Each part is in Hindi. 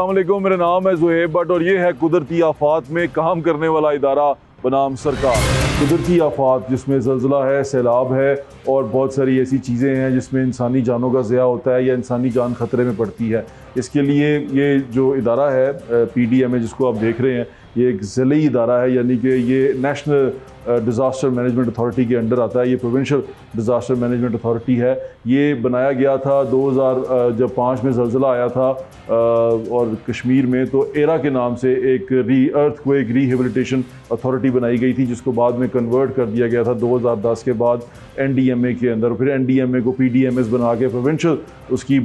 अस्सलाम वालेकुम, मेरा नाम है ज़ुहैब भट्ट और ये है कुदरती आफात में काम करने वाला इदारा बनाम सरकार। कुदरती आफात जिसमें ज़लज़ला है, सैलाब है और बहुत सारी ऐसी चीज़ें हैं जिसमें इंसानी जानों का ज़िया होता है या इंसानी जान ख़तरे में पड़ती है। इसके लिए ये जो इदारा है PDMA जिसको आप देख रहे हैं, ये एक ज़िली इदारा है, यानी कि ये नेशनल डिज़ास्टर मैनेजमेंट अथॉरिटी के अंडर आता है। ये प्रोविंशियल डिज़ास्टर मैनेजमेंट अथॉरिटी है। ये बनाया गया था 2005 में ज़लज़ला आया था और कश्मीर में, तो एरा के नाम से एक अर्थक्वेक रिहेबिलिटेशन अथॉरिटी बनाई गई थी, जिसको बाद में कन्वर्ट कर दिया गया था 2010 के बाद NDMA के अंदर। फिर NDMA को PDMS बना के प्रोविंशियल उसकी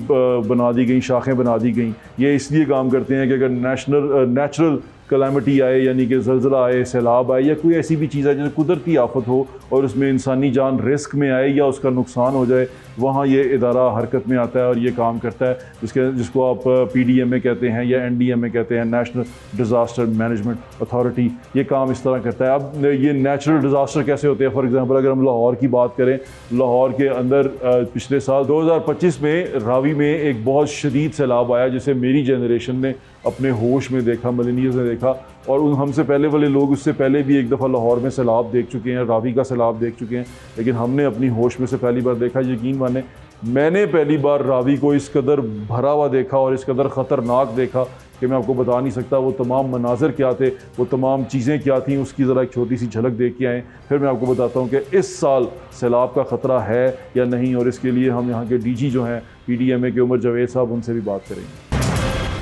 बना दी गई, शाखें बना दी गई। ये इसलिए काम करते हैं कि अगर नेचुरल कलामिटी आए, यानी कि ज़लज़ला आए, सैलाब आए या कोई ऐसी भी चीज़ है जैसे कुदरती आफत हो और उसमें इंसानी जान रिस्क में आए या उसका नुकसान हो जाए, वहाँ ये इदारा हरकत में आता है और ये काम करता है, जिसको आप PDMA कहते हैं या NDMA कहते हैं, नेशनल डिज़ास्टर मैनेजमेंट अथॉरिटी। ये काम इस तरह करता है। अब ये नेचुरल डिज़ास्टर कैसे होते हैं? फॉर एग्ज़ाम्पल अगर हम लाहौर की बात करें, लाहौर के अंदर पिछले साल 2025 में रावी में एक बहुत शदीद सैलाब आया, जिसे मेरी जनरेशन ने अपने होश में देखा, मिलेनियल्स ने देखा, और उन हमसे पहले वाले लोग उससे पहले भी एक दफ़ा लाहौर में सैलाब देख चुके हैं, रावी का सैलाब देख चुके हैं, लेकिन हमने अपनी होश में से पहली बार देखा। यकीन माने मैंने पहली बार रावी को इस कदर भरा हुआ देखा और इस कदर ख़तरनाक देखा कि मैं आपको बता नहीं सकता वो तमाम मनाज़र क्या थे, वो तमाम चीज़ें क्या थीं। उसकी ज़रा एक छोटी सी झलक देख के आएँ, फिर मैं आपको बताता हूँ कि इस साल सैलाब का ख़तरा है या नहीं, और इसके लिए हम यहाँ के DG जो हैं PDMA के उमर जावेद साहब, उनसे भी बात करेंगे।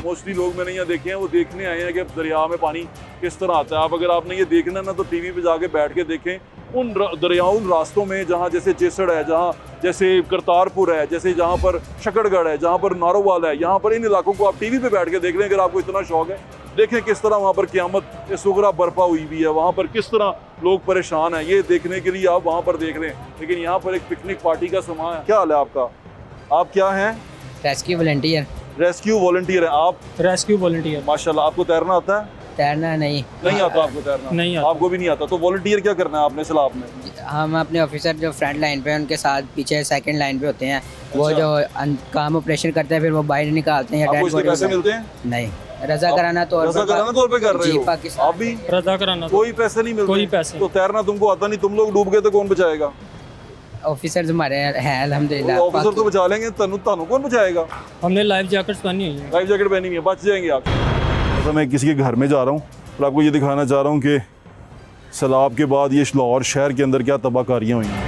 मोस्टली लोग मैंने यहाँ देखे हैं, वो देखने आए हैं कि दरिया में पानी किस तरह आता है। अब अगर आपने ये देखना है ना, तो TV पे जाके बैठ के देखें उन दरियाओं रास्तों में, जहाँ जैसे चेसड़ है, जहाँ जैसे करतारपुर है, जैसे जहाँ पर शकरगढ़ है, जहाँ पर नारोवाल है, यहाँ पर इन इलाकों को आप TV पे बैठ के देख लें अगर आपको इतना शौक है। देखें किस तरह वहाँ पर क़यामत सुगरा बर्पा हुई हुई है, वहाँ पर किस तरह लोग परेशान हैं। ये देखने के लिए आप वहाँ पर देख लें, लेकिन यहाँ पर एक पिकनिक पार्टी का समय है। क्या हाल है आपका? आप क्या हैं? Rescue volunteer. रेस्क्यू वॉलंटियर है आप? Rescue volunteer. माशाल्लाह। आपको तैरना आता है? तैरना नहीं आता आपको तैरना? नहीं आता। आपको भी नहीं आता, तो वॉलंटियर क्या करना है आपने सैलाब में? हम अपने ऑफिसर जो फ्रंट लाइन पे हैं उनके साथ पीछे सेकंड लाइन पे होते हैं, वो अच्छा। जो काम ऑपरेशन करते हैं, फिर वो बाहर निकालते हैं। आपको इसके पैसे मिलते हैं? नहीं, रजा कराना तौर पे कर रहे हो पाकिस्तान। आप भी? रजा कराना कोई पैसे नहीं मिलते? कोई पैसे। तो तैरना तुमको आता नहीं, तुम लोग डूब गए तो कौन बचाएगा? ऑफिसर्स हमारे हैं अल्हम्दुलिल्लाह। ऑफिसर तो बचा लेंगे, तनु कौन बचाएगा? हमने लाइफ जैकेट्स पहनी हुई है। लाइफ जैकेट पहनी हुई है, बच जाएंगे आप। तो मैं किसी के घर में जा रहा हूँ और आपको ये दिखाना चाह रहा हूँ कि सैलाब के बाद ये लाहौर शहर के अंदर क्या तबाहकारियाँ हुई हैं।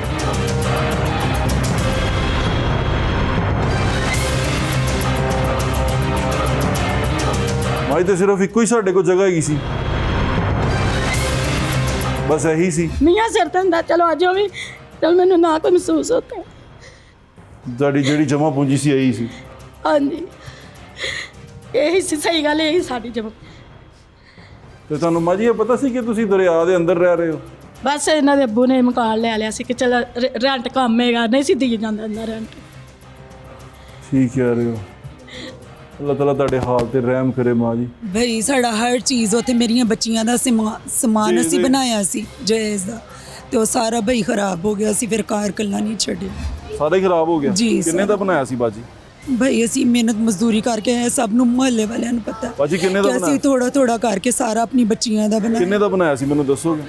भाई तो सिर्फ एक ही साढ़े को जगह ही सी, बस यही सी। मियाँ सरतंदा चलो आज भी चल, मैंने ना को महसूस होता है। ਜਿਹੜੀ ਜਮਾ ਪੂੰਜੀ ਸੀ ਇਹੀ ਸੀ। ਹਾਂਜੀ ਇਹੀ ਸੀ, ਸਹੀ ਗੱਲ ਇਹੀ ਸਾਡੀ ਜਮਾ। ਤੇ ਤੁਹਾਨੂੰ ਮਾਜੀ ਇਹ ਪਤਾ ਸੀ ਕਿ ਤੁਸੀਂ ਦਰਿਆ ਦੇ ਅੰਦਰ ਰਹਿ ਰਹੇ ਹੋ? ਬਸ ਇਹਨਾਂ ਦੇ ਅੱਬੂ ਨੇ ਮਕਾਨ ਲੈ ਲਿਆ ਸੀ ਕਿ ਚਲ ਰੈਂਟ ਕੰਮ ਹੈਗਾ, ਨਹੀਂ ਸੀ ਦੀ ਜਾਂਦਾ ਇਹਨਾਂ ਰੈਂਟ। ਠੀਕ ਕਹਿ ਰਹੇ ਹੋ। ਅੱਲਾਹ ਤਾਲਾ ਤੁਹਾਡੇ ਹਾਲ ਤੇ ਰਹਿਮ ਕਰੇ ਮਾਂ ਜੀ। ਭਈ ਸਾਡਾ ਹਰ ਚੀਜ਼ ਉੱਥੇ ਮੇਰੀਆਂ ਬੱਚੀਆਂ ਦਾ ਸਮਾਨ ਅਸੀਂ ਬਣਾਇਆ ਸੀ ਜਹੇਜ਼ ਦਾ, ਤੇ ਉਹ ਸਾਰਾ ਭਈ ਖਰਾਬ ਹੋ ਗਿਆ ਸੀ, ਫਿਰ ਕਾਰ ਕੱਲਾ ਨਹੀਂ ਛੱਡਿਆ, ਸਾਰਾ ਹੀ ਖਰਾਬ ਹੋ ਗਿਆ। ਜੀ ਕਿੰਨੇ ਦਾ ਬਣਾਇਆ ਸੀ ਬਾਜੀ? ਭਈ ਅਸੀਂ ਮਿਹਨਤ ਮਜ਼ਦੂਰੀ ਕਰਕੇ ਆਏ, ਸਭ ਨੂੰ ਮੁਹੱਲੇ ਵਾਲਿਆਂ ਨੂੰ ਪਤਾ ਬਾਜੀ ਕਿੰਨੇ ਦਾ ਕਿ ਬਣਾਇਆ? ਅਸੀਂ ਥੋੜਾ ਥੋੜਾ ਕਰਕੇ ਸਾਰਾ ਆਪਣੀ ਬੱਚੀਆਂ ਦਾ ਬਣਾਇਆ। ਕਿੰਨੇ ਦਾ ਬਣਾਇਆ ਸੀ ਮੈਨੂੰ ਦੱਸੋਗੇ?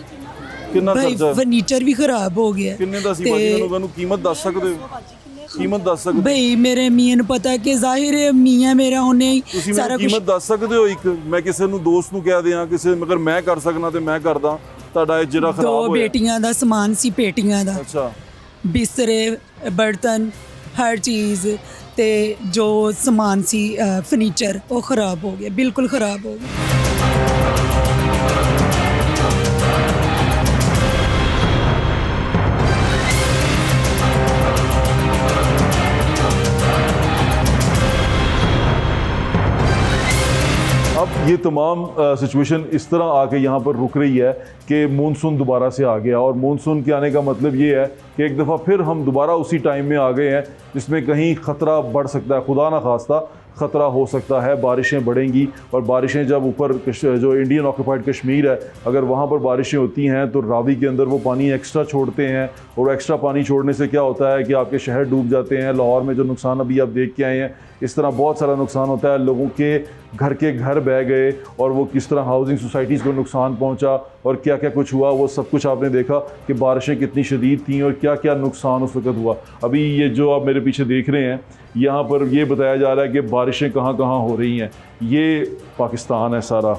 ਕਿੰਨਾ ਭਈ ਖਰਚਾ? ਫਰਨੀਚਰ ਵੀ ਖਰਾਬ ਹੋ ਗਿਆ। ਕਿੰਨੇ ਦਾ ਸੀ ਬਾਜੀ? ਮੈਨੂੰ ਕੀਮਤ ਦੱਸ ਸਕਦੇ ਹੋ? ਕੀਮਤ ਦੱਸ ਸਕਦੇ? ਭਈ ਮੇਰੇ ਮੀਆਂ ਨੂੰ ਪਤਾ ਕਿ ਜ਼ਾਹਿਰ ਹੈ ਮੀਆਂ ਮੇਰਾ ਉਹਨੇ ਹੀ ਤੁਸੀਂ ਸਾਰਾ ਮੈਨੂੰ ਕੁਝ। ਕੀਮਤ ਦੱਸ ਸਕਦੇ ਹੋ? ਇੱਕ ਮੈਂ ਕਿਸੇ ਨੂੰ ਦੋਸਤ ਨੂੰ ਕਹਿ ਦਿਆਂ, ਕਿਸੇ ਮਗਰ ਮੈਂ ਕਰ ਸਕਣਾ ਤੇ ਮੈਂ ਕਰਦਾ। ਤੁਹਾਡਾ ਇਹ ਜਿਹੜਾ ਖਰਾਬ ਹੋਇਆ। 2 ਬੇਟੀਆਂ ਦਾ ਸਮਾਨ ਸੀ, ਪੇਟੀਆਂ ਦਾ, ਅੱਛਾ। ਬਿਸਤਰੇ, ਬਰਤਨ, ਹਰ ਚੀਜ਼, ਤੇ ਜੋ ਸਮਾਨ ਸੀ ਫਰਨੀਚਰ ਉਹ ਖਰਾਬ ਹੋ ਗਿਆ, ਬਿਲਕੁਲ ਖਰਾਬ ਹੋ ਗਿਆ। अब ये तमाम सिचुएशन इस तरह आके यहाँ पर रुक रही है कि मानसून दोबारा से आ गया, और मानसून के आने का मतलब ये है कि एक दफ़ा फिर हम दोबारा उसी टाइम में आ गए हैं जिसमें कहीं ख़तरा बढ़ सकता है, खुदा ना खास्ता ख़तरा हो सकता है, बारिशें बढ़ेंगी। और बारिशें जब ऊपर जो इंडियन ऑक्यूपाइड कश्मीर है, अगर वहाँ पर बारिशें होती हैं तो रावी के अंदर वो पानी एक्स्ट्रा छोड़ते हैं, और एक्स्ट्रा पानी छोड़ने से क्या होता है कि आपके शहर डूब जाते हैं। लाहौर में जो नुकसान अभी आप देख के आए हैं, इस तरह बहुत सारा नुकसान होता है। लोगों के घर बह गए, और वो किस तरह हाउसिंग सोसाइटीज़ को नुकसान पहुंचा और क्या क्या कुछ हुआ, वो सब कुछ आपने देखा कि बारिशें कितनी शदीद थीं और क्या क्या नुकसान उस वक्त हुआ। अभी ये जो आप मेरे पीछे देख रहे हैं, यहाँ पर ये बताया जा रहा है कि बारिशें कहाँ कहाँ हो रही हैं। ये पाकिस्तान है सारा,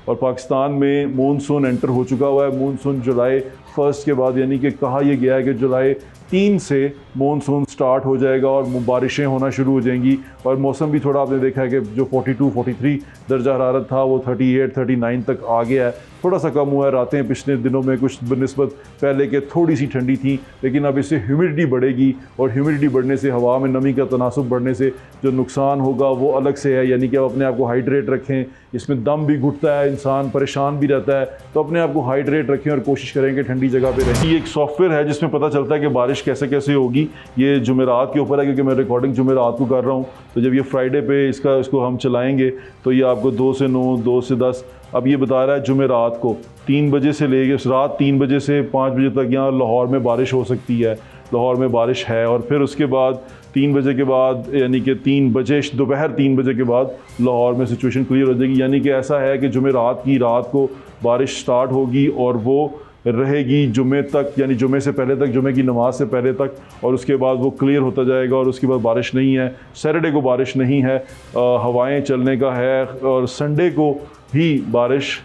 और पाकिस्तान में मानसून एंटर हो चुका हुआ है। मानसून जुलाई 1 के बाद, यानी कि कहा यह गया है कि जुलाई 3 से मानसून स्टार्ट हो जाएगा और बारिशें होना शुरू हो जाएंगी। और मौसम भी थोड़ा आपने देखा है कि जो 42-43 दर्जा हरारत था वो 38-39 तक आ गया है। थोड़ा सा कम हुआ है। रातें पिछले दिनों में कुछ बनिस्बत पहले के थोड़ी सी ठंडी थी, लेकिन अब इससे ह्यूमिडिटी बढ़ेगी, और ह्यूमिडिटी बढ़ने से, हवा में नमी का तनासुब बढ़ने से जो नुकसान होगा वो अलग से है। यानी कि आप अपने आप को हाइड्रेट रखें, इसमें दम भी घुटता है, इंसान परेशान भी रहता है, तो अपने आप को हाइड्रेट रखें और कोशिश करें कि ठंडी जगह पे रहें। ये एक सॉफ्टवेयर है जिसमें पता चलता है कि बारिश कैसे कैसे होगी। ये जुमेरात के ऊपर है, क्योंकि मैं रिकॉर्डिंग जुमेरात को कर रहा हूँ, तो जब ये फ्राइडे पे इसको हम चलाएँगे तो ये आपको 2 से 9, 2 से 10, अब ये बता रहा है जुमेरात को 3 बजे से लेके रात 3 बजे से 5 बजे तक यहाँ लाहौर में बारिश हो सकती है। लाहौर में बारिश है, और फिर उसके बाद 3 बजे के बाद, यानी कि 3 बजे दोपहर 3 बजे के बाद लाहौर में सिचुएशन क्लियर हो जाएगी। यानी कि ऐसा है कि जुमेरात की रात को बारिश स्टार्ट होगी और वो रहेगी जुमे तक, यानी जुमे से पहले तक, जुमे की नमाज से पहले तक, और उसके बाद वो क्लियर होता जाएगा और उसके बाद बारिश नहीं है। सैटरडे को बारिश नहीं है, हवाएं चलने का है, और संडे को भी बारिश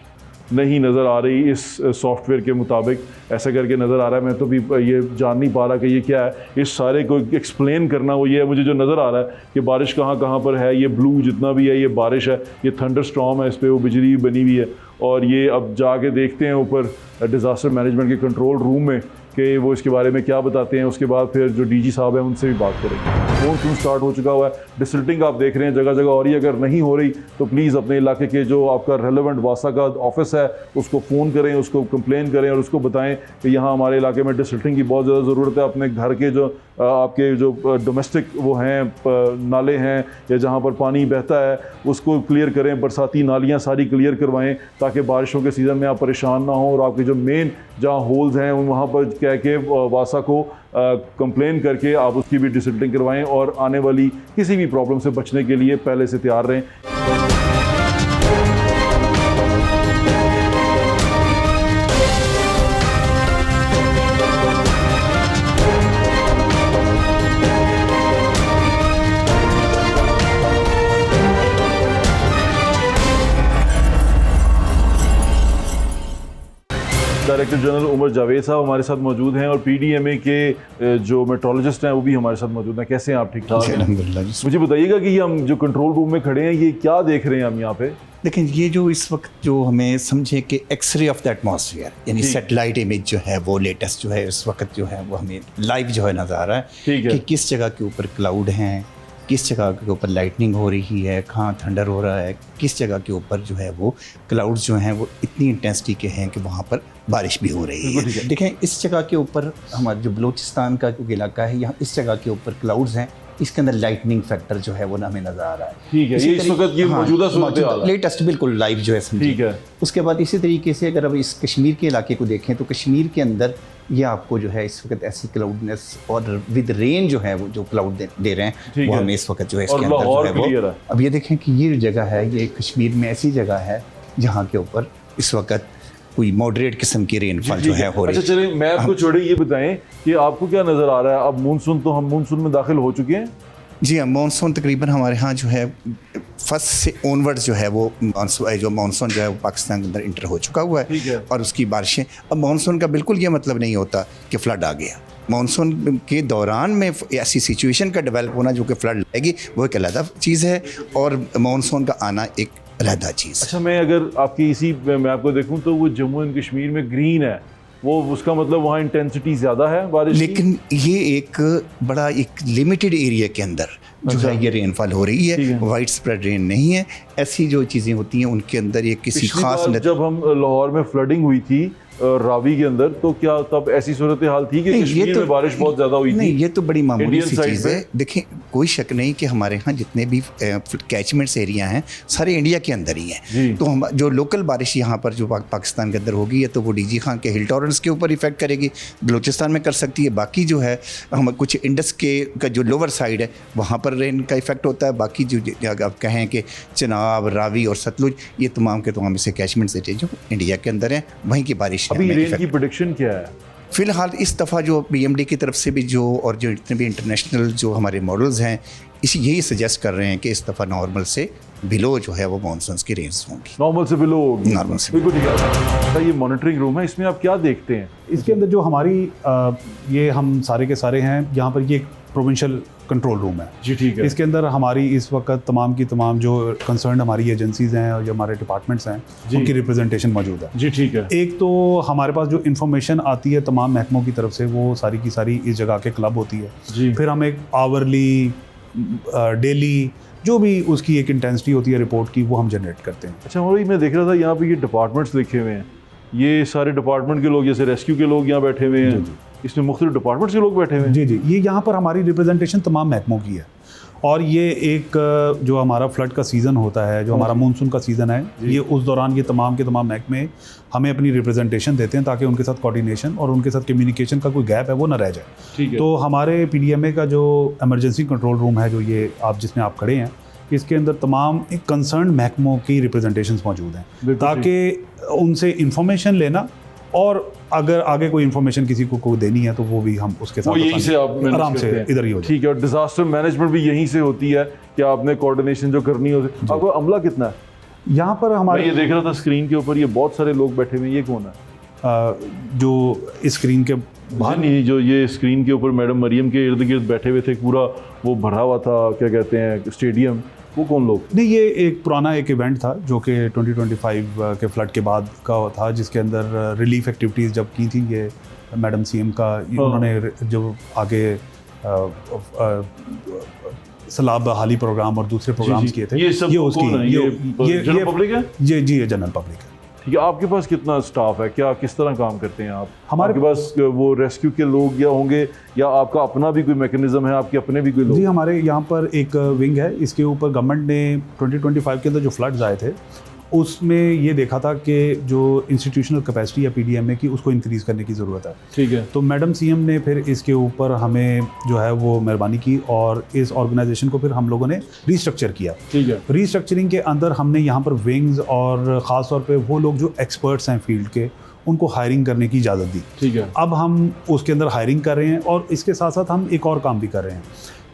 नहीं नज़र आ रही इस सॉफ्टवेयर के मुताबिक। ऐसा करके नज़र आ रहा है। मैं तो भी ये जान नहीं पा रहा कि ये क्या है। इस सारे को एक्सप्लेन करना वो ये है, मुझे जो नज़र आ रहा है कि बारिश कहाँ कहाँ पर है। ये ब्लू जितना भी है ये बारिश है, ये थंडर स्टॉर्म है, इस पर वो बिजली बनी हुई है। और ये अब जाके देखते हैं ऊपर डिज़ास्टर मैनेजमेंट के कंट्रोल रूम में कि वो इसके बारे में क्या बताते हैं। उसके बाद फिर जो डीजी साहब हैं उनसे भी बात करेंगे। मानसून स्टार्ट हो चुका हुआ है, डिसल्टिंग आप देख रहे हैं जगह जगह हो रही है। अगर नहीं हो रही तो प्लीज़ अपने इलाके के जो आपका रेलेवेंट वासा का ऑफिस है उसको फ़ोन करें, उसको कंप्लेन करें और उसको बताएं कि यहाँ हमारे इलाके में डिसल्टिंग की बहुत ज़्यादा ज़रूरत है। अपने घर के जो आपके जो डोमेस्टिक वो हैं नाले हैं या जहाँ पर पानी बहता है उसको क्लियर करें, बरसाती नालियाँ सारी क्लियर करवाएं ताकि बारिशों के सीज़न में आप परेशान ना हों। और आपके जो मेन जहाँ होल्स हैं वहाँ पर कह के वासा को कंप्लेन करके आप उसकी भी डिसल्टिंग करवाएं और आने वाली किसी भी प्रॉब्लम से बचने के लिए पहले से तैयार रहें। डायरेक्टर जनरल उमर जावेद साहब हमारे साथ मौजूद हैं और पीडीएमए के जो मेट्रोलॉजिस्ट हैं वो भी हमारे साथ मौजूद हैं। कैसे हैं आप? ठीक ठाक? अल्हम्दुलिल्लाह। मुझे बताइएगा कि ये हम जो कंट्रोल रूम में खड़े हैं ये क्या देख रहे हैं हम यहाँ पे? लेकिन ये जो इस वक्त जो हमें समझे कि एक्सरे ऑफ द एटमॉस्फेयर यानी सैटेलाइट इमेज जो है वो लेटेस्ट जो है इस वक्त जो है वो हमें लाइव जो है नज़र आ रहा है। ठीक है। कि किस जगह के ऊपर क्लाउड हैं, किस जगह के ऊपर लाइटनिंग हो रही है, कहाँ थंडर हो रहा है, किस जगह के ऊपर जो है वो क्लाउड्स जो हैं वो इतनी इंटेंसिटी के हैं कि वहाँ पर बारिश भी हो रही है। देखें इस जगह के ऊपर हमारा जो बलूचिस्तान का जो इलाका है यहाँ इस जगह के ऊपर क्लाउड्स हैं, इसके अंदर लाइटनिंग फैक्टर जो है वो हमें नज़र आ रहा है। ठीक है, ये इस वक्त ये मौजूदा सूरत हाल है, लेटेस्ट बिल्कुल लाइव जो है समझिए। ठीक है। उसके बाद इसी तरीके से अगर अब इस कश्मीर के इलाके को देखें तो कश्मीर के अंदर ये आपको जो है इस वक्त ऐसी क्लाउडनेस और विद रेन जो है वो जो क्लाउड दे रहे हैं वो हमें इस वक्त जो है इसके अंदर जो है वो अब ये देखें कि ये जगह है ये कश्मीर में ऐसी जगह है जहाँ के ऊपर इस वक्त कोई मॉडरेट किस्म की रेनफॉल जो है हो रही है। अच्छा चलिए मैं आपको छोड़े ये बताएं कि आपको क्या नज़र आ रहा है? अब मानसून तो हम मानसून में दाखिल हो चुके हैं। जी हाँ, मानसून तकरीबन हमारे यहाँ जो है फर्स्ट से ऑनवर्ड्स जो है वो मानसून जो है वो पाकिस्तान के अंदर इंटर हो चुका हुआ है और उसकी बारिशें। अब मानसून का बिल्कुल ये मतलब नहीं होता कि फ्लड आ गया। मानसून के दौरान में ऐसी सिचुएशन का डेवलप होना जो कि फ्लड लाएगी वो एक अलग चीज़ है और मानसून का आना एक अलग चीज़। अच्छा मैं अगर आपकी इसी मैं आपको देखूँ तो वो जम्मू एंड कश्मीर में ग्रीन है, वो उसका मतलब वहाँ इंटेंसिटी ज़्यादा है बारिश लेकिन ये एक बड़ा एक लिमिटेड एरिया के अंदर जो है ये रेनफॉल हो रही है, वाइड स्प्रेड रेन नहीं है। ऐसी जो चीज़ें होती हैं उनके अंदर ये किसी खास जब हम लाहौर में फ्लडिंग हुई थी रावी के अंदर तो क्या तब ऐसी सूरत हाल थी कि कश्मीर में बारिश बहुत ज़्यादा हुई थी? नहीं, ये तो बड़ी मामूली सी चीज़ है। देखें कोई शक नहीं कि हमारे यहाँ जितने भी कैचमेंट्स एरिया हैं सारे इंडिया के अंदर ही जी। हैं। तो हम जो लोकल बारिश यहाँ पर जो पाकिस्तान के अंदर होगी, या तो वो डीजी खान के हिल टॉररेंस के ऊपर इफेक्ट करेगी, बलूचिस्तान में कर सकती है। बाकी जो है हम कुछ इंडस के का जो लोअर साइड है वहाँ पर रेन का इफेक्ट होता है। बाकी जो अगर आप कहें कि चिनाब, रावी और सतलुज, ये तमाम के तमाम ऐसे कैचमेंट्स एरिया जो इंडिया के अंदर हैं, वहीं की बारिश अभी हमें रेन इफेक्ट की प्रेडिक्शन क्या है? फ़िलहाल इस दफ़ा जो पीएमडी की तरफ से भी जो और जो जितने भी इंटरनेशनल जो हमारे मॉडल्स हैं यही सजेस्ट कर रहे हैं कि इस दफ़ा नॉर्मल से बिलो जो है वो मानसून्स की रेंज होंगी। नॉर्मल से बिलो होगी। नॉर्मल से बिल्कुल ठीक है। ये मॉनिटरिंग रूम है, इसमें आप क्या देखते हैं? इसके अंदर जो हमारी ये हम सारे के सारे हैं, यहाँ पर ये प्रोविंशियल कंट्रोल रूम है जी ठीक है। इसके अंदर हमारी इस वक्त तमाम की तमाम जो कंसर्न हमारी एजेंसीज़ हैं और जो हमारे डिपार्टमेंट्स हैं उनकी रिप्रेजेंटेशन मौजूद है। जी ठीक है। एक तो हमारे पास जो इन्फॉर्मेशन आती है तमाम महकमों की तरफ से, वो सारी की सारी इस जगह के क्लब होती है जी। फिर हम एक आवरली, डेली जो भी उसकी एक इंटेंसिटी होती है रिपोर्ट की, वो हम जनरेट करते हैं। अच्छा भाई, मैं देख रहा था यहाँ पे ये डिपार्टमेंट्स लिखे हुए हैं, ये सारे डिपार्टमेंट के लोग, जैसे रेस्क्यू के लोग यहाँ बैठे हुए हैं, इसमें मुख्तलिफ डिपार्टमेंट्स के लोग बैठे हुए हैं। जी जी, ये यहाँ पर हमारी रिप्रेजेंटेशन तमाम महकमों की है। और ये एक जो हमारा फ्लड का सीज़न होता है, जो हमारा मानसून का सीज़न है, ये उस दौरान ये तमाम के तमाम महकमे हमें अपनी रिप्रेजेंटेशन देते हैं ताकि उनके साथ कोऑर्डिनेशन और उनके साथ कम्युनिकेशन का कोई गैप है वो ना रह जाए। ठीक है। तो हमारे पीडीएमए का जो इमरजेंसी कंट्रोल रूम है, जो ये आप जिसमें आप खड़े हैं, इसके अंदर तमाम एक कंसर्न महकमों की रिप्रेजेंटेशंस मौजूद हैं ताकि उनसे इंफॉर्मेशन लेना, और अगर आगे कोई इन्फॉर्मेशन किसी को देनी है तो वो भी हम उसके साथ यहीं से आप manage आराम से करते हैं। इधर ही हो जाए। ठीक है। और डिजास्टर मैनेजमेंट भी यहीं से होती है कि आपने कोऑर्डिनेशन जो करनी होती है। आपका अमला कितना है? यहाँ पर मैं हमारे ये देख रहा था स्क्रीन के ऊपर, ये बहुत सारे लोग बैठे हुए हैं, ये कौन है? जो इस स्क्रीन के बाहर नहीं, जो ये स्क्रीन के ऊपर मैडम मरियम के इर्द गिर्द बैठे हुए थे, पूरा वो भरा हुआ था, क्या कहते हैं, स्टेडियम, वो कौन लोग? नहीं, ये एक पुराना एक इवेंट था जो कि 2025 के फ्लड के बाद का था, जिसके अंदर रिलीफ एक्टिविटीज़ जब की थी ये मैडम सीएम का, उन्होंने जो आगे सैलाब बहाली प्रोग्राम और दूसरे प्रोग्राम्स किए थे, ये सब उसकी कौन है? ये जनरल पब्लिक है? जी जी, ये जनरल पब्लिक है। ठीक है। आपके पास कितना स्टाफ है, क्या किस तरह काम करते हैं आप? हमारे आपके पास वो रेस्क्यू के लोग या होंगे, या आपका अपना भी कोई मैकेनिज्म है, आपके अपने भी कोई लोग? जी, हमारे यहाँ पर एक विंग है, इसके ऊपर गवर्नमेंट ने 2025 के अंदर जो फ्लड्स आए थे उसमें ये देखा था कि जो इंस्टीट्यूशनल कैपेसिटी है पीडीएमए की, उसको इंक्रीज़ करने की ज़रूरत है। ठीक है। तो मैडम सीएम ने फिर इसके ऊपर हमें जो है वो मेहरबानी की और इस ऑर्गेनाइजेशन को फिर हम लोगों ने रीस्ट्रक्चर किया। ठीक है। रीस्ट्रक्चरिंग के अंदर हमने यहाँ पर विंग्स और ख़ास तौर पे वो लोग जो एक्सपर्ट्स हैं फील्ड के, उनको हायरिंग करने की इजाज़त दी। ठीक है। अब हम उसके अंदर हायरिंग कर रहे हैं और इसके साथ साथ हम एक और काम भी कर रहे हैं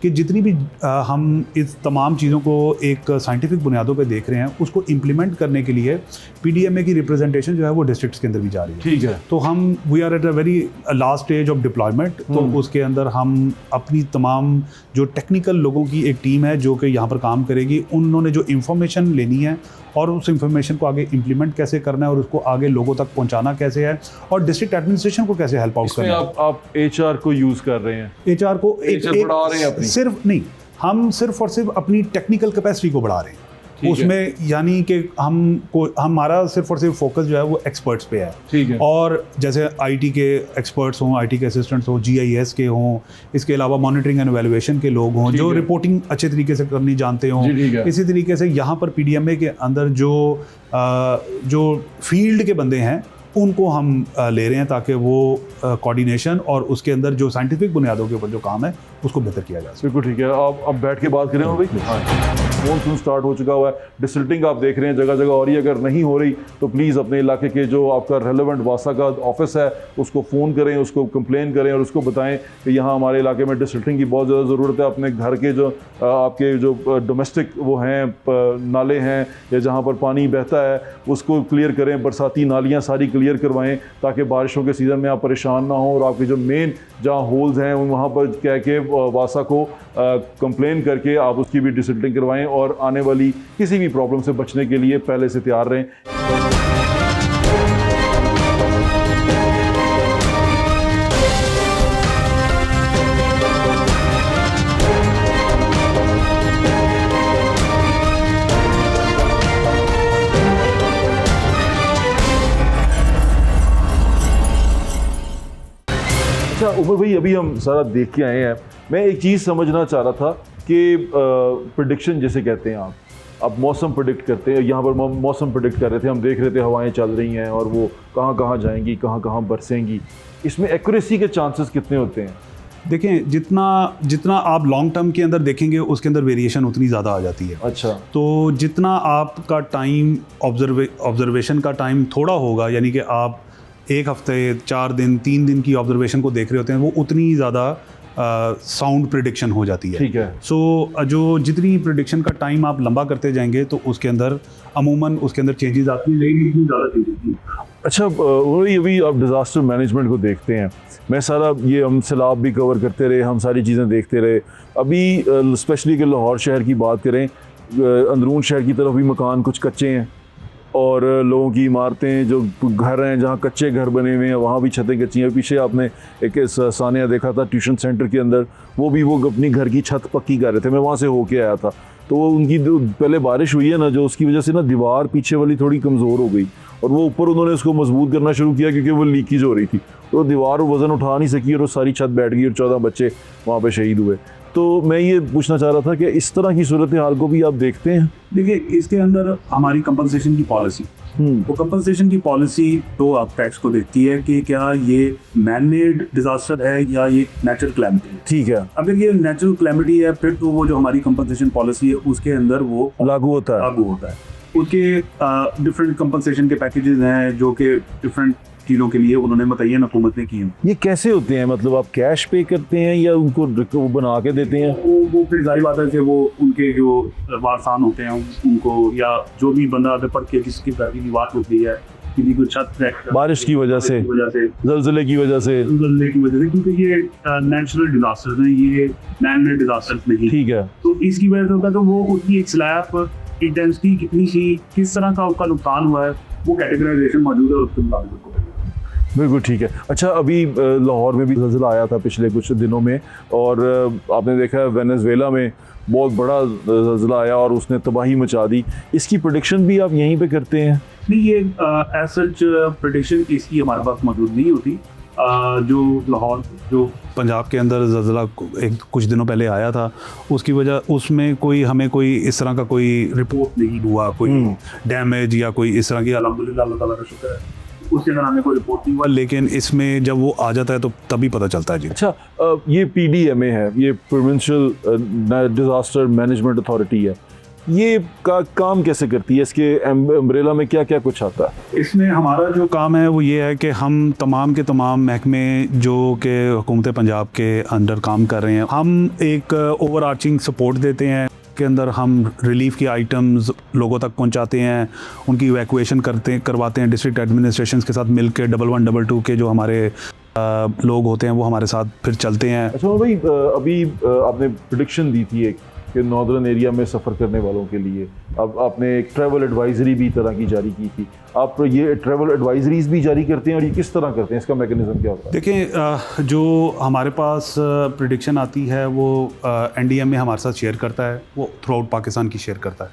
कि जितनी भी हम इस तमाम चीज़ों को एक साइंटिफिक बुनियादों पे देख रहे हैं, उसको इम्प्लीमेंट करने के लिए पीडीएमए की रिप्रेजेंटेशन जो है वो डिस्ट्रिक्ट्स के अंदर भी जा रही है। ठीक है। तो हम we are at a very last stage of deployment. तो उसके अंदर हम अपनी तमाम जो टेक्निकल लोगों की एक टीम है जो कि यहाँ पर काम करेगी, उन्होंने जो इंफॉर्मेशन लेनी है और उस इंफॉर्मेशन को आगे इम्प्लीमेंट कैसे करना है और उसको आगे लोगों तक पहुँचाना कैसे है, और डिस्ट्रिक्ट एडमिनिस्ट्रेशन को कैसे हेल्प आउट करना है। आप HR को यूज़ कर रहे हैं? HR को HR बढ़ा रहे हैं अपनी? सिर्फ नहीं, हम सिर्फ और सिर्फ अपनी टेक्निकल कैपेसिटी को बढ़ा रहे हैं उसमें, यानी कि हमारा सिर्फ और सिर्फ फोकस जो है वो एक्सपर्ट्स पे है। ठीक है। और जैसे IT के एक्सपर्ट्स हों, IT के असिस्टेंट्स हों, GIS के हों, इसके अलावा मॉनिटरिंग एंड एवेल्युएशन के लोग हों जो रिपोर्टिंग अच्छे तरीके से करनी जानते हों। इसी तरीके से यहाँ पर पीडीएमए के अंदर जो फील्ड के बंदे हैं उनको हम ले रहे हैं ताकि वो कोऑर्डिनेशन और उसके अंदर जो साइंटिफिक बुनियादों के ऊपर जो काम है उसको बेहतर किया जा सके। बिल्कुल ठीक है। आप अब बैठ के बात करें भाई। मानसून स्टार्ट हो चुका हुआ है, डिसल्टिंग आप देख रहे हैं जगह जगह हो रही है। अगर नहीं हो रही तो प्लीज़ अपने इलाके के जो आपका रेलेवेंट वासा का ऑफिस है उसको फ़ोन करें, उसको कंप्लेन करें और उसको बताएं कि यहाँ हमारे इलाके में डिसल्टिंग की बहुत ज़्यादा ज़रूरत है। अपने घर के जो आपके जो डोमेस्टिक वो हैं नाले हैं या जहाँ पर पानी बहता है उसको क्लियर करें, बरसाती नालियाँ सारी क्लियर करवाएं ताकि बारिशों के सीज़न में आप परेशान ना हो। और आपके जो मेन जहाँ होल्स हैं वहाँ पर कह के वासा को कंप्लेन करके आप उसकी भी डिसल्टिंग करवाएं और आने वाली किसी भी प्रॉब्लम से बचने के लिए पहले से तैयार रहें। अच्छा उमर भाई, अभी हम सारा देख के आए हैं, मैं एक चीज़ समझना चाह रहा था इसके प्रेडिक्शन जिसे कहते हैं आप मौसम प्रेडिक्ट करते हैं, यहाँ पर मौसम प्रेडिक्ट कर रहे थे, हम देख रहे थे हवाएं चल रही हैं और वो कहाँ कहाँ जाएंगी, कहाँ कहाँ बरसेंगी, इसमें एक्यूरेसी के चांसेस कितने होते हैं? देखें, जितना आप लॉन्ग टर्म के अंदर देखेंगे उसके अंदर वेरिएशन उतनी ज़्यादा आ जाती है। अच्छा। तो जितना आपका टाइम ऑब्जर्वेशन का टाइम थोड़ा होगा, यानी कि आप 1 हफ्ते 4 दिन 3 दिन की ऑब्जर्वेशन को देख रहे होते हैं, वो उतनी ज़्यादा साउंड प्रिडिक्शन हो जाती है। ठीक है। सो जो जितनी प्रिडिक्शन का टाइम आप लंबा करते जाएंगे तो उसके अंदर अमूमन उसके अंदर चेंजेस आती हैं, लेकिन इतनी ज़्यादा चेंजेस। अच्छा, वही अभी आप डिज़ास्टर मैनेजमेंट को देखते हैं, मैं सारा ये हम सैलाब भी कवर करते रहे, हम सारी चीज़ें देखते रहे। अभी स्पेशली कि लाहौर शहर की बात करें, अंदरून शहर की तरफ भी मकान कुछ कच्चे हैं और लोगों की इमारतें जो घर हैं जहाँ कच्चे घर बने हुए हैं वहाँ भी छतें कच्ची हैं। पीछे आपने एक सानिया देखा था ट्यूशन सेंटर के अंदर, वो अपनी घर की छत पक्की कर रहे थे, मैं वहाँ से होके आया था। तो वो उनकी पहले बारिश हुई है ना, जो उसकी वजह से ना दीवार पीछे वाली थोड़ी कमज़ोर हो गई और वो ऊपर उन्होंने उसको मजबूत करना शुरू किया क्योंकि वो लीकेज हो रही थी, तो दीवार वज़न उठा नहीं सकी और वो सारी छत बैठ गई और 14 बच्चे वहाँ पे शहीद हुए। तो मैं ये पूछना चाह रहा था कि इस तरह की सूरत हाल को भी आप देखते हैं? देखिए, इसके अंदर हमारी कंपनसेशन की पॉलिसी, वो कंपनसेशन की पॉलिसी तो आप टैक्स को देखती है कि क्या ये मैन मेड डिजास्टर है या ये नेचुरल क्लैमिटी है। ठीक है। अगर ये नेचुरल क्लैमिटी है फिर तो वो जो हमारी कंपनसेशन पॉलिसी है उसके अंदर वो लागू होता है। उसके डिफरेंट कंपनसेशन के पैकेजेस हैं जो कि डिफरेंट चीज़ों के लिए उन्होंने मुतय्यन हुकूमत ने की हैं। ये कैसे होते हैं, मतलब आप कैश पे करते हैं या उनको वो बना के देते हैं? वो फिर जाहिर बात है कि वो उनके जो वारसान होते हैं उनको, या जो भी बंदा अगर पढ़ के जिसकी घर की दीवार टूट गई है, किसी को छत बारिश की वजह से, ज़लज़ले की वजह से, क्योंकि ये नेचुरल डिजास्टर्स हैं, ये मैन मेड डिजास्टर्स नहीं। ठीक है। तो इसकी वजह से होता है, तो वो उसकी एक स्लैब इंटेंसिटी कितनी सी, किस तरह का उसका नुकसान हुआ है, वो कैटेगराइजेशन मौजूद है उसके मुताबिक। बिल्कुल ठीक है। अच्छा, अभी लाहौर में भी ज़लज़ला आया था पिछले कुछ दिनों में और आपने देखा है वेनेज़ुएला में बहुत बड़ा ज़लज़ला आया और उसने तबाही मचा दी। इसकी प्रेडिक्शन भी आप यहीं पे करते हैं? नहीं, ये एज सच प्रेडिक्शन इसकी हमारे पास मौजूद नहीं होती। जो लाहौर, जो पंजाब के अंदर ज़लज़ला कुछ दिनों पहले आया था, उसकी वजह उसमें हमें कोई इस तरह का कोई रिपोर्ट नहीं हुआ, कोई डैमेज या कोई इस तरह की, अल्हम्दुलिल्लाह अल्लाह ताला का शुक्र है, उसके अंदर हमें कोई रिपोर्ट नहीं हुआ। लेकिन इसमें जब वो आ जाता है तो तभी पता चलता है जी। अच्छा, ये PDMA है, ये प्रोविंशियल डिज़ास्टर मैनेजमेंट अथॉरिटी है, ये का काम कैसे करती है? इसके अम्ब्रेला में क्या क्या कुछ आता है? इसमें हमारा जो काम है वो ये है कि हम तमाम के तमाम महकमे जो कि हुकूमत पंजाब के अंदर काम कर रहे हैं, हम एक ओवर आर्चिंग सपोर्ट देते हैं के अंदर हम रिलीफ की आइटम्स लोगों तक पहुंचाते हैं, उनकी इवैक्यूएशन करवाते हैं डिस्ट्रिक्ट एडमिनिस्ट्रेशन के साथ मिलकर। 1122 के जो हमारे लोग होते हैं वो हमारे साथ फिर चलते हैं। अच्छा भाई, अभी आपने प्रेडिक्शन दी थी एक कि नॉर्दर्न एरिया में सफ़र करने वालों के लिए, अब आपने एक ट्रैवल एडवाइजरी भी तरह की जारी की थी। आप ये ट्रैवल एडवाइजरीज भी जारी करते हैं और ये किस तरह करते हैं, इसका मैकेनिज्म क्या होता है? देखें, जो हमारे पास प्रेडिक्शन आती है वो NDMA हमारे साथ शेयर करता है, वो थ्रू आउट पाकिस्तान की शेयर करता है,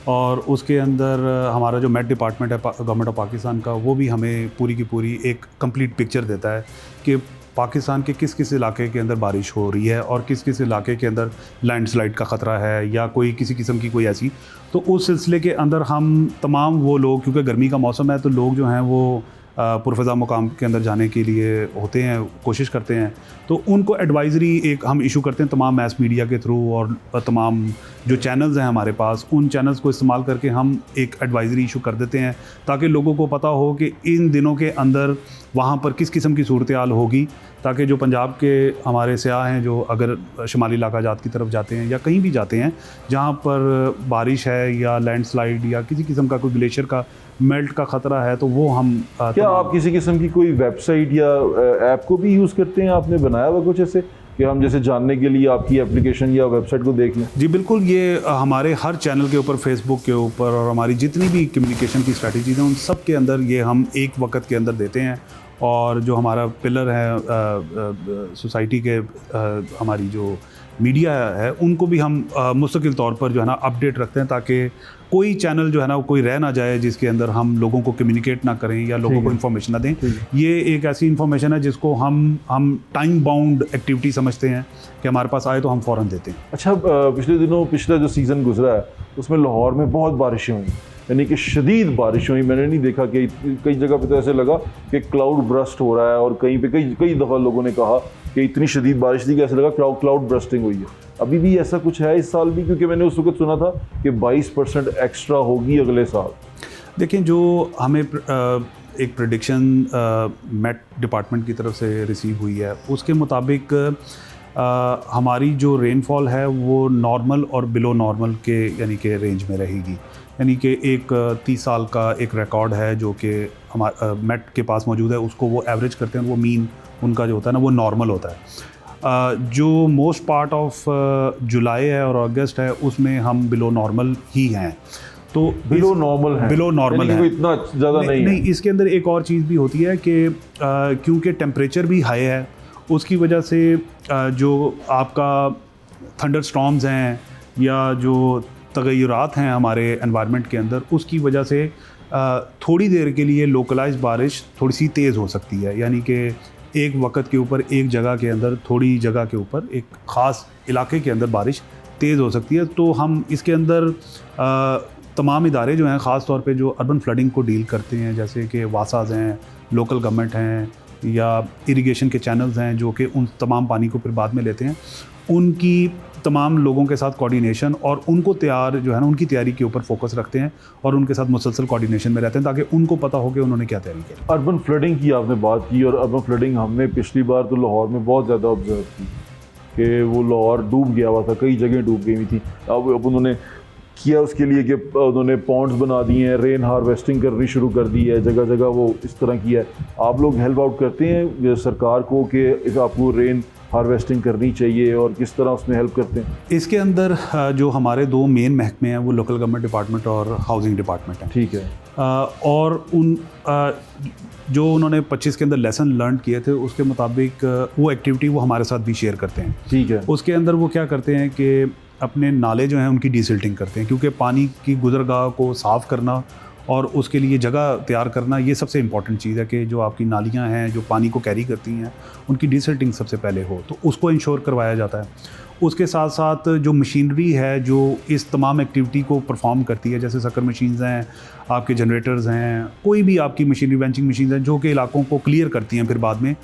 और उसके अंदर हमारा जो मेट डिपार्टमेंट है गवर्नमेंट ऑफ पाकिस्तान का, वो भी हमें पूरी की पूरी एक कंप्लीट पिक्चर देता है कि पाकिस्तान के किस किस इलाके के अंदर बारिश हो रही है और किस किस इलाके के अंदर लैंडस्लाइड का ख़तरा है या कोई किसी किस्म की कोई ऐसी। तो उस सिलसिले के अंदर हम तमाम वो लोग, क्योंकि गर्मी का मौसम है तो लोग जो हैं वो पुरफ़ज़ा मुकाम के अंदर जाने के लिए होते हैं, कोशिश करते हैं, तो उनको एडवाइज़री एक हम इशू करते हैं तमाम मैस मीडिया के थ्रू, और तमाम जो चैनल्स हैं हमारे पास, उन चैनल्स को इस्तेमाल करके हम एक एडवाइज़री इशू कर देते हैं ताकि लोगों को पता हो कि इन दिनों के अंदर वहाँ पर किस किस्म की सूरत हाल होगी, ताकि जो पंजाब के हमारे सयाह हैं जो अगर शुमाली इलाका जात की तरफ जाते हैं या कहीं भी जाते हैं जहाँ पर बारिश है या लैंडस्लाइड या किसी किस्म का कोई ग्लेशियर का मेल्ट का ख़तरा है, तो वो हम क्या आप किसी किस्म की कोई वेबसाइट या ऐप को भी यूज़ करते हैं? आपने बनाया हुआ कुछ ऐसे कि हम जैसे जानने के लिए आपकी एप्लीकेशन या वेबसाइट को देख लें? जी बिल्कुल, ये हमारे हर चैनल के ऊपर, फेसबुक के ऊपर, और हमारी जितनी भी कम्युनिकेशन की स्ट्रैटेजीज हैं उन सब के अंदर ये हम एक वक्त के अंदर देते हैं। और जो हमारा पिलर है सोसाइटी के, हमारी जो मीडिया है उनको भी हम मुस्तकिल तौर पर जो है ना अपडेट रखते हैं, ताकि कोई चैनल जो है ना कोई रह ना जाए जिसके अंदर हम लोगों को कम्युनिकेट ना करें या लोगों को इन्फॉर्मेशन ना दें। ये एक ऐसी इन्फॉर्मेशन है जिसको हम टाइम बाउंड एक्टिविटी समझते हैं कि हमारे पास आए तो हम फ़ौरन देते हैं। अच्छा, पिछले दिनों पिछला जो सीज़न गुजरा है उसमें लाहौर में बहुत बारिशें हुई, यानी कि शदीद बारिश हुई। मैंने नहीं देखा कि कई जगह पे तो ऐसे लगा कि क्लाउड ब्रस्ट हो रहा है, और कहीं पे कई दफ़ा लोगों ने कहा कि इतनी शदीद बारिश थी कि ऐसा लगा क्लाउड ब्रस्टिंग हुई है। अभी भी ऐसा कुछ है इस साल भी? क्योंकि मैंने उस वक्त सुना था कि 22% एक्स्ट्रा होगी अगले साल। देखिए, जो हमें एक प्रेडिक्शन मेट डिपार्टमेंट की तरफ से रिसीव हुई है उसके मुताबिक हमारी जो रेनफॉल है वो नॉर्मल और बिलो नॉर्मल के यानी कि रेंज में रहेगी। यानी कि एक 30 साल का एक रिकॉर्ड है जो कि हमारा मेट के पास मौजूद है, उसको वो एवरेज करते हैं, वो मीन उनका जो होता है ना वो नॉर्मल होता है। जो मोस्ट पार्ट ऑफ जुलाई है और अगस्त है उसमें हम बिलो नॉर्मल ही हैं। तो बिलो नॉर्मल है, बिलो नॉर्मल है, इतना ज़्यादा नहीं। इसके अंदर एक और चीज़ भी होती है कि क्योंकि टेम्परेचर भी हाई है, उसकी वजह से जो आपका थंडर स्टॉर्म्स हैं या जो तगय्युरात हैं हमारे एनवायरनमेंट के अंदर, उसकी वजह से थोड़ी देर के लिए लोकलाइज बारिश थोड़ी सी तेज़ हो सकती है। यानी कि एक वक्त के ऊपर एक जगह के अंदर, थोड़ी जगह के ऊपर एक ख़ास इलाके के अंदर बारिश तेज़ हो सकती है। तो हम इसके अंदर तमाम इदारे जो हैं ख़ास तौर पे जो अर्बन फ्लडिंग को डील करते हैं, जैसे कि वासाज हैं, लोकल गवर्नमेंट हैं या इरिगेशन के चैनल्स हैं जो कि उन तमाम पानी को फिर बाद में लेते हैं, उनकी तमाम लोगों के साथ कोऑर्डिनेशन और उनको तैयार जो है ना उनकी तैयारी के ऊपर फोकस रखते हैं और उनके साथ मुसलसल कोऑर्डिनेशन में रहते हैं ताकि उनको पता हो कि उन्होंने क्या तैयारी की। अर्बन फ्लडिंग की आपने बात की, और अर्बन फ्लडिंग हमने पिछली बार तो लाहौर में बहुत ज़्यादा ऑब्जर्व की कि वो लाहौर डूब गया हुआ था, कई जगह डूब गई हुई थी। अब उन्होंने किया उसके लिए कि उन्होंने पॉन्ड्स बना दिए हैं, रेन हार्वेस्टिंग करनी शुरू कर दी है, जगह जगह वो इस तरह किया है। आप लोग हेल्प आउट करते हैं सरकार को कि आपको रेन हार्वेस्टिंग करनी चाहिए, और किस तरह उसमें हेल्प करते हैं? इसके अंदर जो हमारे दो मेन महकमे हैं वो लोकल गवर्नमेंट डिपार्टमेंट और हाउसिंग डिपार्टमेंट है। ठीक है। और उन जो उन्होंने 25 के अंदर लेसन लर्न किए थे उसके मुताबिक वो एक्टिविटी वो हमारे साथ भी शेयर करते हैं। ठीक है। उसके अंदर वो क्या करते हैं कि अपने नाले जो हैं उनकी डीसिल्टिंग करते हैं, क्योंकि पानी की गुजरगाह को साफ़ करना और उसके लिए जगह तैयार करना ये सबसे इम्पॉर्टेंट चीज़ है कि जो आपकी नालियाँ हैं जो पानी को कैरी करती हैं उनकी डीसिल्टिंग सबसे पहले हो, तो उसको इंश्योर करवाया जाता है। उसके साथ साथ जो मशीनरी है जो इस तमाम एक्टिविटी को परफॉर्म करती है, जैसे सकर मशीन्स हैं, आपके जनरेटर्स हैं, कोई भी आपकी मशीनरी बेंचिंग मशीन्स हैं जो कि इलाकों को क्लियर करती हैं, फिर बाद में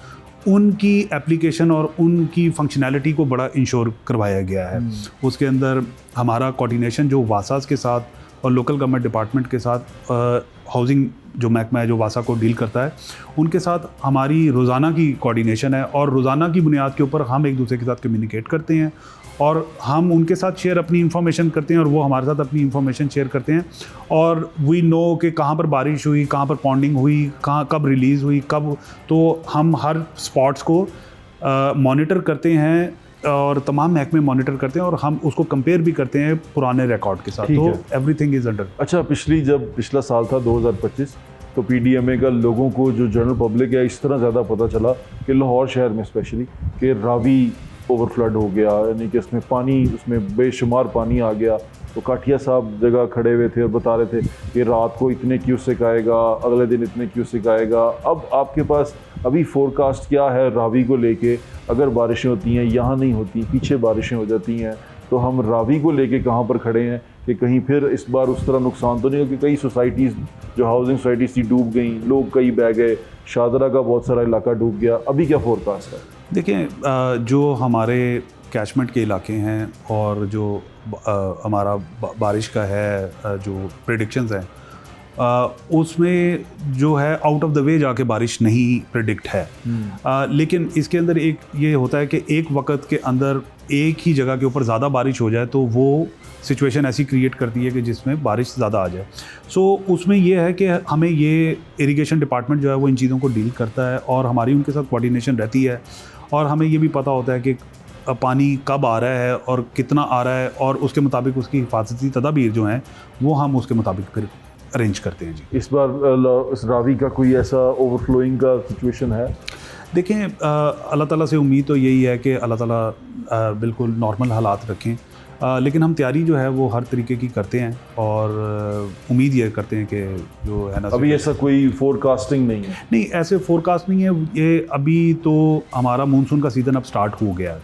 उनकी एप्लीकेशन और उनकी फंक्शनैलिटी को बड़ा इंश्योर करवाया गया है। उसके अंदर हमारा कोऑर्डिनेशन जो वासास के साथ और लोकल गवर्नमेंट डिपार्टमेंट के साथ हाउसिंग जो महकमा है जो वासा को डील करता है उनके साथ हमारी रोज़ाना की कोऑर्डिनेशन है, और रोज़ाना की बुनियाद के ऊपर हम एक दूसरे के साथ कम्युनिकेट करते हैं और हम उनके साथ शेयर अपनी इंफॉर्मेशन करते हैं और वो हमारे साथ अपनी इंफॉर्मेशन शेयर करते हैं। और वी नो कि कहाँ पर बारिश हुई, कहाँ पर पॉन्डिंग हुई, कहाँ कब रिलीज़ हुई, कब, तो हम हर स्पॉट्स को मॉनिटर करते हैं और तमाम महकमे मॉनिटर करते हैं और हम उसको कंपेयर भी करते हैं पुराने रिकॉर्ड के साथ। तो एवरीथिंग इज़ अंडर। अच्छा, पिछला साल था 2025, तो पीडीएमए का लोगों को जो जनरल पब्लिक है इस तरह ज़्यादा पता चला कि लाहौर शहर में स्पेशली कि रावी ओवरफ्लड हो गया, यानी कि उसमें पानी, उसमें बेशुमार पानी आ गया। तो काठिया साहब जगह खड़े हुए थे और बता रहे थे कि रात को इतने क्यूसेक आएगा, अगले दिन इतने क्यूसेक आएगा। अब आपके पास अभी फोरकास्ट क्या है रावी को लेके? अगर बारिशें होती हैं, यहाँ नहीं होती, पीछे बारिशें हो जाती हैं, तो हम रावी को लेके कहाँ पर खड़े हैं कि कहीं फिर इस बार उस तरह नुकसान तो नहीं हो? क्योंकि कई सोसाइटीज़ जो हाउसिंग सोसाइटीज़ थी डूब गई, लोग कई बह गए, शादरा का बहुत सारा इलाका डूब गया। अभी क्या फोरकास्ट है? देखिए, जो हमारे कैचमेंट के इलाके हैं और जो हमारा बारिश का है जो प्रेडिक्शंस हैं, उसमें जो है आउट ऑफ द वे जाके बारिश नहीं प्रेडिक्ट है। लेकिन इसके अंदर एक ये होता है कि एक वक्त के अंदर एक ही जगह के ऊपर ज़्यादा बारिश हो जाए तो वो सिचुएशन ऐसी क्रिएट करती है कि जिसमें बारिश ज़्यादा आ जाए। सो उसमें ये है कि हमें ये इरिगेशन डिपार्टमेंट जो है वो इन चीज़ों को डील करता है और हमारी उनके साथ कोऑर्डिनेशन रहती है, और हमें ये भी पता होता है कि पानी कब आ रहा है और कितना आ रहा है, और उसके मुताबिक उसकी हिफाजती तदाबीर जो हैं वो हम उसके मुताबिक फिर अरेंज करते हैं। जी, इस बार इस रावी का कोई ऐसा ओवरफ्लोइंग का सिचुएशन है? देखें अल्लाह ताला से उम्मीद तो यही है कि अल्लाह ताला बिल्कुल नॉर्मल हालात रखें, लेकिन हम तैयारी जो है वो हर तरीके की करते हैं और उम्मीद ये करते हैं कि जो है ना अभी ऐसा कोई फोरकास्टिंग नहीं है? नहीं, ऐसे फोरकास्ट नहीं है ये। अभी तो हमारा मानसून का सीज़न अब स्टार्ट हो गया है,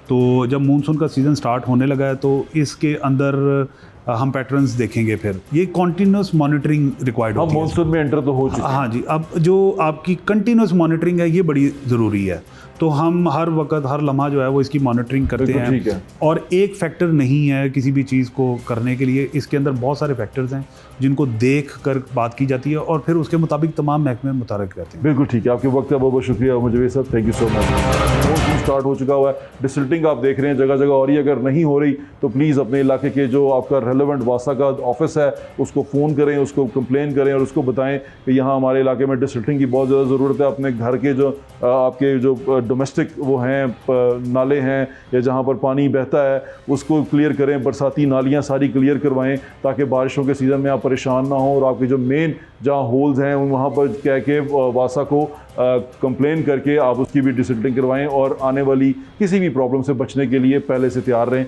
तो जब मानसून का सीज़न स्टार्ट होने लगा है तो इसके अंदर हम पैटर्न्स देखेंगे। फिर ये कॉन्टीन्यूस मॉनिटरिंग रिक्वायर्ड होती है। मानसून में एंटर तो हो चुका है। हाँ जी, अब जो आपकी कंटिन्यूस मॉनिटरिंग है ये बड़ी ज़रूरी है, तो हम हर वक्त हर लम्हा जो है वो इसकी मॉनिटरिंग करते हैं। ठीक है। और एक फैक्टर नहीं है किसी भी चीज़ को करने के लिए, इसके अंदर बहुत सारे फैक्टर्स हैं जिनको देख कर बात की जाती है और फिर उसके मुताबिक तमाम महकमे मुतहर्रिक रहते हैं। बिल्कुल ठीक है, आपके वक्त का बहुत बहुत शुक्रिया मुझे sir, thank you so much. Monsoon start हो चुका हुआ है, डिसल्टिंग आप देख रहे हैं जगह जगह, और ये अगर नहीं हो रही तो प्लीज़ अपने इलाके के जो आपका रेलेवेंट वासा का ऑफिस है उसको फ़ोन करें, उसको कंप्लेन करें और उसको बताएं कि यहाँ हमारे इलाके में डिसल्टिंग की बहुत ज़्यादा ज़रूरत है। अपने घर के जो आपके जो डोमेस्टिक वो हैं नाले हैं या जहाँ पर पानी बहता है उसको क्लियर करें, बरसाती नालियाँ सारी क्लियर करवाएं ताकि बारिशों के सीज़न में आप परेशान ना हो, और आपके जो मेन जहाँ होल्स हैं वहाँ पर कह के वासा को कंप्लेन करके आप उसकी भी डिसल्टिंग करवाएं और आने वाली किसी भी प्रॉब्लम से बचने के लिए पहले से तैयार रहें।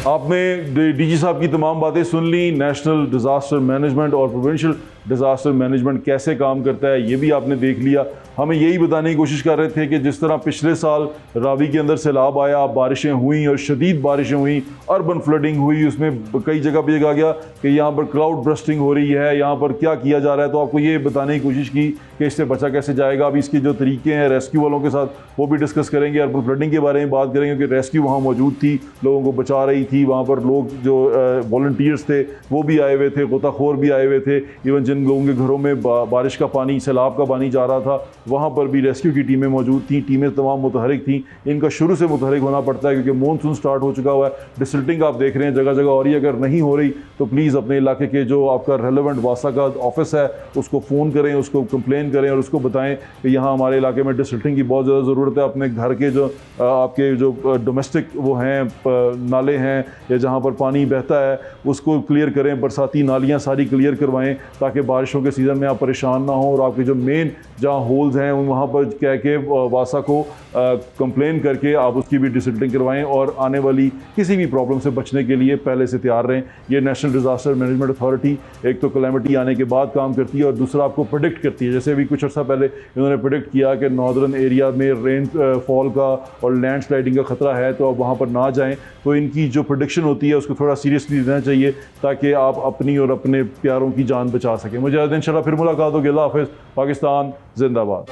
आपने डीजी साहब की तमाम बातें सुन ली, नेशनल डिज़ास्टर मैनेजमेंट और प्रोविंशियल डिज़ास्टर मैनेजमेंट कैसे काम करता है ये भी आपने देख लिया। हमें यही बताने की कोशिश कर रहे थे कि जिस तरह पिछले साल रावी के अंदर सैलाब आया, बारिशें हुई और शदीद बारिशें हुई, अर्बन फ्लडिंग हुई, उसमें कई जगह पे कहा गया कि यहाँ पर क्लाउड ब्रस्टिंग हो रही है, यहाँ पर क्या किया जा रहा है, तो आपको ये बताने की कोशिश की कि इससे बचा कैसे जाएगा। अब इसके जो तरीके हैं रेस्क्यू वालों के साथ वो भी डिस्कस करेंगे, अर्बन फ्लडिंग के बारे में बात करेंगे कि रेस्क्यू वहाँ मौजूद थी, लोगों को बचा रही थी, वहाँ पर लोग जो वॉलंटियर्स थे वो भी आए हुए थे, गोताखोर भी आए हुए थे, इवन जिन लोगों के घरों में बारिश का पानी, सैलाब का पानी जा रहा था वहाँ पर भी रेस्क्यू की टीमें मौजूद थी, टीमें तमाम मुतहरिक थी। इनका शुरू से मुतहरिक होना पड़ता है क्योंकि मानसून स्टार्ट हो चुका हुआ है, डिसल्टिंग आप देख रहे हैं जगह जगह, और ये अगर नहीं हो रही तो प्लीज़ अपने इलाके के जो आपका रेलेवेंट वासा का ऑफिस है उसको फ़ोन करें, उसको कंप्लेन करें और उसको बताएं कि यहाँ हमारे इलाके में डिसल्टिंग की बहुत ज़्यादा ज़रूरत है। अपने घर के जो आपके जो डोमेस्टिक वो हैं नाले हैं या जहाँ पर पानी बहता है उसको क्लियर करें, बरसाती नालियाँ सारी क्लियर करवाएं ताकि बारिशों के सीज़न में आप परेशान ना हो, और आपके जो मेन जहाँ होल्स हैं वहाँ पर कह के वासा को कंप्लेन करके आप उसकी भी डिसल्टिंग करवाएं और आने वाली किसी भी प्रॉब्लम से बचने के लिए पहले से तैयार रहें। ये नेशनल डिज़ास्टर मैनेजमेंट अथॉरिटी एक तो कैलेमिटी आने के बाद काम करती है और दूसरा आपको प्रेडिक्ट करती है। जैसे अभी कुछ अर्सा पहले इन्होंने प्रेडिक्ट किया कि नॉर्दर्न एरिया में रेन फॉल का और लैंड स्लाइडिंग का ख़तरा है तो आप वहाँ पर ना जाएँ, तो इनकी जो प्रेडिक्शन होती है उसको थोड़ा सीरियसली लेना चाहिए ताकि आप अपनी और अपने प्यारों की जान बचा सकें। मुझे इंशाल्लाह फिर मुलाकात होगी। अल्लाह हाफ़िज़। पाकिस्तान जिंदाबाद।